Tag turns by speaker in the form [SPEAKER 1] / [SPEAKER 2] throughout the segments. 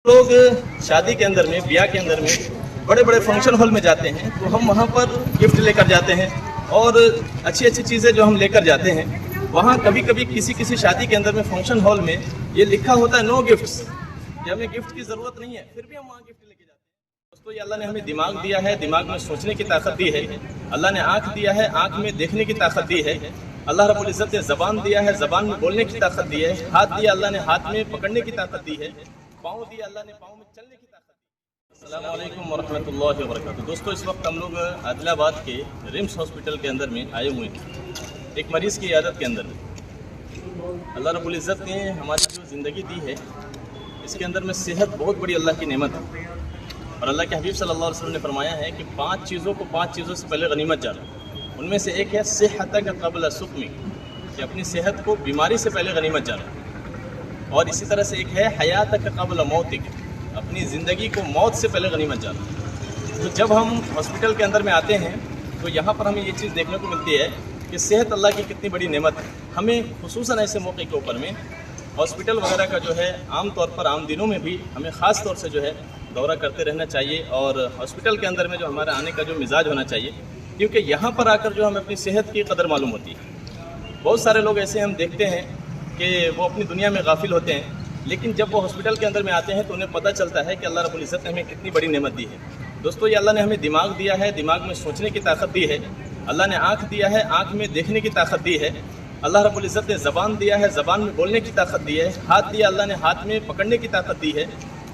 [SPEAKER 1] लोग शादी के अंदर में, ब्याह के अंदर में, बड़े बड़े फंक्शन हॉल में जाते हैं तो हम वहाँ पर गिफ्ट लेकर जाते हैं और अच्छी अच्छी चीज़ें जो हम लेकर जाते हैं, वहाँ कभी कभी किसी किसी शादी के अंदर में फंक्शन हॉल में ये लिखा होता है नो गिफ्ट्स, कि हमें गिफ्ट की ज़रूरत नहीं है, फिर भी हम वहाँ गिफ्ट लेके जाते हैं। दोस्तों, ये अल्लाह ने हमें दिमाग दिया है, दिमाग में सोचने की ताकत दी है। अल्लाह ने आँख दिया है, आँख में देखने की ताकत दी है। अल्लाह रब्बुल इज़्ज़त ने ज़बान दिया है, ज़बान में बोलने की ताकत दी है। हाथ दिया अल्लाह ने, हाथ में पकड़ने की ताकत दी है। पाँव दिया अल्लाह ने, पाँव में चलने की ताकत दी। अस्सलामु अलैकुम वरहमतुल्लाहि वबरकातुहू। दोस्तों, इस वक्त हम लोग आदिलाबाद के रिम्स हॉस्पिटल के अंदर में आए हुए हैं, एक मरीज़ की इयादत के अंदर में। अल्लाह रब्बुल इज़्ज़त ने हमारी जो ज़िंदगी दी है, इसके अंदर में सेहत बहुत बड़ी अल्लाह की नेमत है। और अल्लाह के हबीब सल्लल्लाहु अलैहि वसल्लम ने फरमाया है कि पाँच चीज़ों से पहले गनीमत जानो। उनमें से एक है सेहतक क़ब्ल सुक़मी, कि अपनी सेहत को बीमारी से पहले गनीमत जानो। और इसी तरह से एक है हयातक क़ब्ल मौतिक, अपनी ज़िंदगी को मौत से पहले गनीमत जानो। तो जब हम हॉस्पिटल के अंदर में आते हैं तो यहाँ पर हमें ये चीज़ देखने को मिलती है कि सेहत अल्लाह की कितनी बड़ी नेमत है। हमें खुसूसन ऐसे मौके के ऊपर में हॉस्पिटल वगैरह का जो है आम तौर पर आम दिनों में भी हमें ख़ास तौर से जो है दौरा करते रहना चाहिए। और हॉस्पिटल के अंदर में जो हमारा आने का जो मिजाज होना चाहिए, क्योंकि यहाँ पर आकर जो हमें अपनी सेहत की कदर मालूम होती है। बहुत सारे लोग ऐसे हम देखते हैं कि वो अपनी दुनिया में गाफिल होते हैं, लेकिन जब वो हॉस्पिटल के अंदर में आते हैं तो उन्हें पता चलता है कि अल्लाह रब्बुल इज़्ज़त ने हमें कितनी बड़ी नेमत दी है। दोस्तों, ये अल्लाह ने हमें दिमाग दिया है, दिमाग में सोचने की ताकत दी है। अल्लाह ने आँख दिया है, आँख में देखने की ताकत दी है। अल्लाह रब्बुल इज़्ज़त ने ज़बान दिया है, ज़बान में बोलने की ताकत दी है। हाथ दिया अल्लाह ने, हाथ में पकड़ने की ताकत दी है।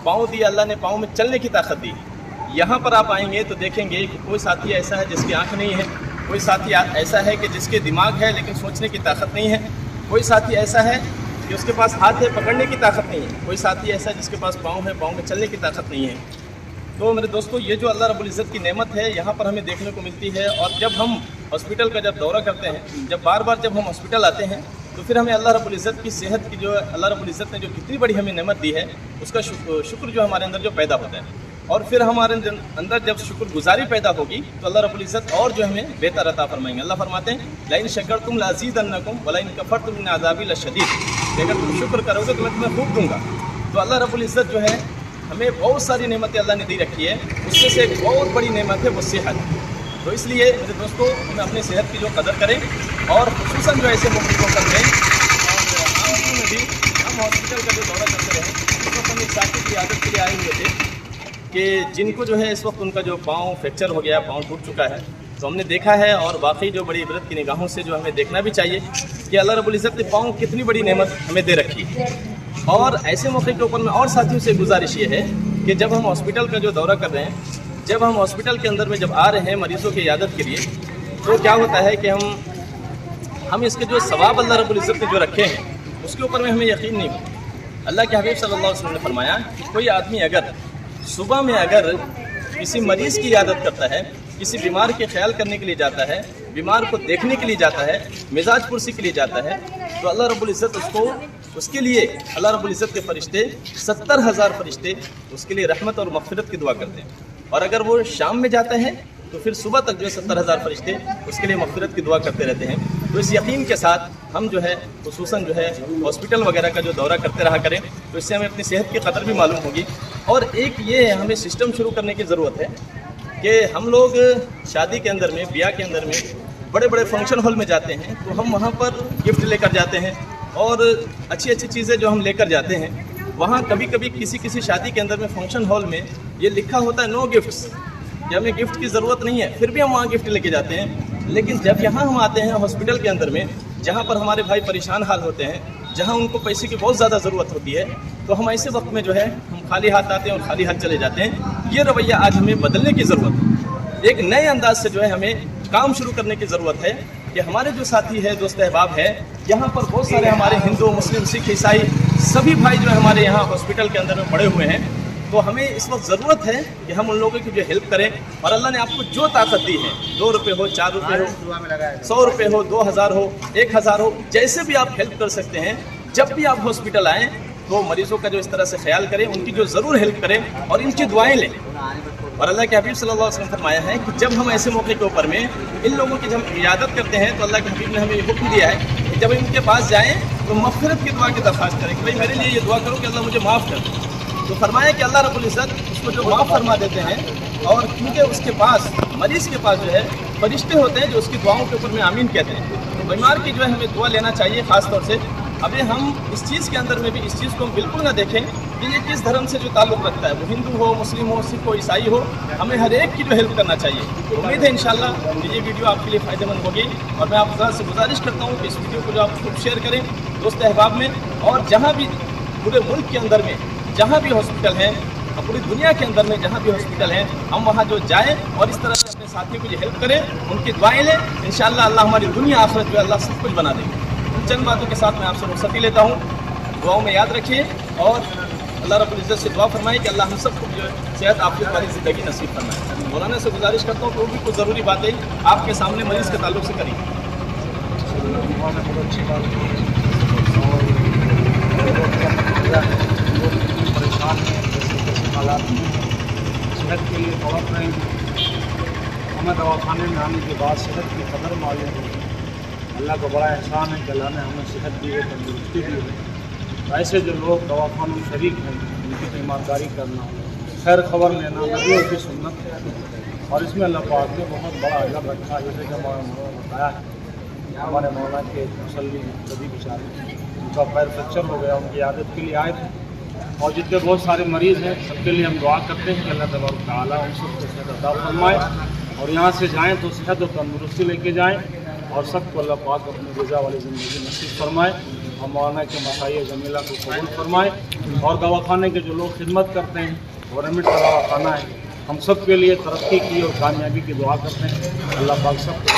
[SPEAKER 1] पाँव दिया अल्लाह ने, पाँव में चलने की ताकत दी है। यहाँ पर आप आएंगे तो देखेंगे कि कोई साथी ऐसा है जिसकी आँख नहीं है, कोई साथी ऐसा है कि जिसके दिमाग है लेकिन सोचने की ताकत नहीं है, कोई साथी ऐसा है कि उसके पास हाथ है, पकड़ने की ताकत नहीं है, कोई साथी ऐसा है जिसके पास पाँव है, पाँव में चलने की ताकत नहीं है। तो मेरे दोस्तों, ये जो अल्लाह रब्बुल इज़्ज़त की नेमत है यहाँ पर हमें देखने को मिलती है। और जब हम हॉस्पिटल का जब दौरा करते हैं, जब बार बार जब हम हॉस्पिटल आते हैं, तो फिर हमें अल्लाह रब्बुल इज़्ज़त की सेहत की जो अल्लाह रब्बुल इज़्ज़त ने जो कितनी बड़ी हमें नेमत दी है, उसका शुक्र जो हमारे अंदर जो पैदा होता है। और फिर हमारे अंदर जब शुक्रगुजारी पैदा होगी तो अल्लाह रब्बुल इज़्ज़त और जो हमें बेहतर अता फरमाएंगे। अल्लाह फरमाते हैं लइन शकरतुम लअज़ीदन्नकुम व लइन कफरतुम इन्न अज़ाबी लशदीद, अगर तुम शुक्र करोगे तो मैं तुम्हें खूब दूंगा। तो अल्लाह रब्बुल इज़्ज़त जो है हमें बहुत सारी नेमतें अल्लाह ने दी रखी है, उसमें से एक बहुत बड़ी नेमत है वो सेहत। तो इसलिए मेरे दोस्तों, हमें अपनी सेहत की जो कदर करें और खुसूसन जो ऐसे मौके को कर लें। और आम दिनों में भी हम हॉस्पिटल का जो दौरा करते रहे, उस वक्त हम एक साथी की आदत के लिए आए हुए थे कि जिनको जो है इस वक्त उनका जो पाँव फ्रैक्चर हो गया, पाँव टूट चुका है। तो हमने देखा है और वाकई जो बड़ी इबरत की निगाहों से जो हमें देखना भी चाहिए कि अल्लाह रब्बुल इज़्ज़त ने पाँव कितनी बड़ी नेमत हमें दे रखी है। और ऐसे मौके के ऊपर में और साथियों से गुजारिश ये है कि जब हम हॉस्पिटल का जो दौरा कर रहे हैं, जब हम हॉस्पिटल के अंदर में जब आ रहे हैं मरीज़ों की इयादत के लिए, तो क्या होता है कि हम इसके जो सवाब अल्लाह रब्बुल इज़्ज़त ने जो रखे हैं उसके ऊपर में हमें यकीन नहीं होता। अल्लाह के हबीब सल्लल्लाहु अलैहि वसल्लम ने फरमाया कि कोई आदमी अगर सुबह में अगर किसी मरीज़ की इयादत करता है, किसी बीमार के ख्याल करने के लिए जाता है, बीमार को देखने के लिए जाता है, मिजाज पुरसी के लिए जाता है, तो अल्लाह रब्बुल इज़्ज़त उसके लिए अल्लाह रब्बुल इज़्ज़त के फरिश्ते 70,000 फरिश्ते उसके लिए रहमत और मग़फ़िरत की दुआ करते हैं। और अगर वो शाम में जाता है तो फिर सुबह तक जो 70,000 फरिश्ते उसके लिए मग़फ़िरत की दुआ करते रहते हैं। तो इस यकीन के साथ हम जो है खुसूसन जो है हॉस्पिटल वगैरह का जो दौरा करते रहा करें, तो इससे हमें अपनी सेहत की कदर भी मालूम होगी। और एक ये हमें सिस्टम शुरू करने की ज़रूरत है कि हम लोग शादी के अंदर में, ब्याह के अंदर में, बड़े बड़े फंक्शन हॉल में जाते हैं तो हम वहाँ पर गिफ्ट लेकर जाते हैं और अच्छी अच्छी चीज़ें जो हम लेकर जाते हैं, वहाँ कभी कभी किसी किसी शादी के अंदर में फंक्शन हॉल में ये लिखा होता है नो गिफ्ट्स, कि हमें गिफ्ट की ज़रूरत नहीं है, फिर भी हम वहाँ गिफ्ट लेके जाते हैं। लेकिन जब यहाँ हम आते हैं हॉस्पिटल के अंदर में, जहाँ पर हमारे भाई परेशान हाल होते हैं, जहाँ उनको पैसे की बहुत ज़्यादा ज़रूरत होती है, तो हम ऐसे वक्त में जो है हम खाली हाथ आते हैं और खाली हाथ चले जाते हैं। ये रवैया आज हमें बदलने की ज़रूरत है। एक नए अंदाज से जो है हमें काम शुरू करने की ज़रूरत है कि हमारे जो साथी है, दोस्त अहबाब है, यहाँ पर बहुत सारे हमारे हिंदू, मुस्लिम, सिख, ईसाई सभी भाई जो है हमारे यहाँ हॉस्पिटल के अंदर में पड़े हुए हैं। तो हमें इस वक्त ज़रूरत है कि हम उन लोगों की जो हेल्प करें। और अल्लाह ने आपको जो ताकत दी है, 2 रुपये हो, 4 रुपये हो, 100 रुपये हो, 2000 हो, 1000 हो, जैसे भी आप हेल्प कर सकते हैं, जब भी आप हॉस्पिटल आएँ तो मरीज़ों का जो इस तरह से ख्याल करें, उनकी जो ज़रूर हेल्प करें और इनकी दुआएँ लें। और अल्लाह के हबीब सल्लल्लाहु अलैहि वसल्लम ने फरमाया है कि जब हम ऐसे मौके के ऊपर में इन लोगों की जब इयादत करते हैं तो अल्लाह के हबीब ने हमें हुक्म दिया है कि जब इनके पास जाएँ तो मग़फ़िरत की दुआ की दरख्वास्त करें कि भाई मेरे लिए ये दुआ करो कि अल्लाह मुझे माफ़ कर दे। تو فرمایا کہ اللہ رب العزت اس کو جو معاف فرما دیتے ہیں، اور کیونکہ اس کے پاس مریض کے پاس جو ہے فرشتے ہوتے ہیں جو اس کی دعاؤں کے اوپر میں آمین کہتے ہیں. تو بیمار کی جو ہے ہمیں دعا لینا چاہیے خاص طور سے. ابھی ہم اس چیز کے اندر میں بھی اس چیز کو ہم بالکل نہ دیکھیں کہ یہ کس دھرم سے جو تعلق رکھتا ہے، وہ ہندو ہو، مسلم ہو، سکھ ہو، عیسائی ہو، ہمیں ہر ایک کی جو ہیلپ کرنا چاہیے. امید ہے انشاءاللہ کہ یہ ویڈیو آپ کے لیے فائدہ مند ہوگی، اور میں آپ حضرات سے گزارش کرتا ہوں کہ اس ویڈیو کو جو آپ خوب شیئر کریں دوست احباب میں، اور جہاں بھی پورے ملک کے اندر میں جہاں بھی ہاسپٹل ہیں، اور پوری دنیا کے اندر میں جہاں بھی ہاسپٹل ہیں، ہم وہاں جو جائیں اور اس طرح سے اپنے ساتھیوں کو جو ہیلپ کریں، ان کی دعائیں لیں. انشاءاللہ اللہ ہماری دنیا آخرت جو ہے اللہ سب کچھ بنا دیں گے. چند باتوں کے ساتھ میں آپ سے رخصتی لیتا ہوں. دعاؤں میں یاد رکھیے، اور اللہ رب العزت سے دعا فرمائے کہ اللہ ہم سب کو جو ہے صحت عافیت والی زندگی نصیب فرمائے. مولانا سے گزارش کرتا ہوں کہ وہ بھی کچھ ضروری باتیں آپ کے سامنے مریض کے تعلق سے کریں.
[SPEAKER 2] پریشان ہیں حالات میں صحت کے لیے بہت رہے ہیں. ہمیں دواخانے میں آنے کے بعد صحت کی قدر معلوم ہوئی. اللہ کا بڑا احسان ہے کہ اللہ نے ہمیں صحت دی ہے، تندرستی دی ہے. ایسے جو لوگ دواخانوں میں شریک ہیں ان کی ایمانداری کرنا، خیر خبر لینا نبیوں کی سنت ہے، اور اس میں اللہ پاک نے بہت بڑا اجر رکھا ہے. جیسے کہ ہمارا مولانا نے بتایا ہے، ہمارے مولانا کے مسلی کبھی بیچارے ان کا پیر فریکچر ہو گیا، ان کی عادت کے لیے آئے تھے، اور جتنے بہت سارے مریض ہیں سب کے لیے ہم دعا کرتے ہیں کہ اللہ تبارک تعالیٰ ان سب کو صحت عطا فرمائے، اور یہاں سے جائیں تو صحت و تندرستی لے کے جائیں، اور سب کو اللہ پاک اپنی رضا والی زندگی نصیب فرمائے، اور مولانا کے مسائل جمیلہ کو قبول فرمائے. اور دواخانے کے جو لوگ خدمت کرتے ہیں، گورنمنٹ کا دواخانہ ہے، ہم سب کے لیے ترقی کی اور کامیابی کی دعا کرتے ہیں. اللہ پاک سب کو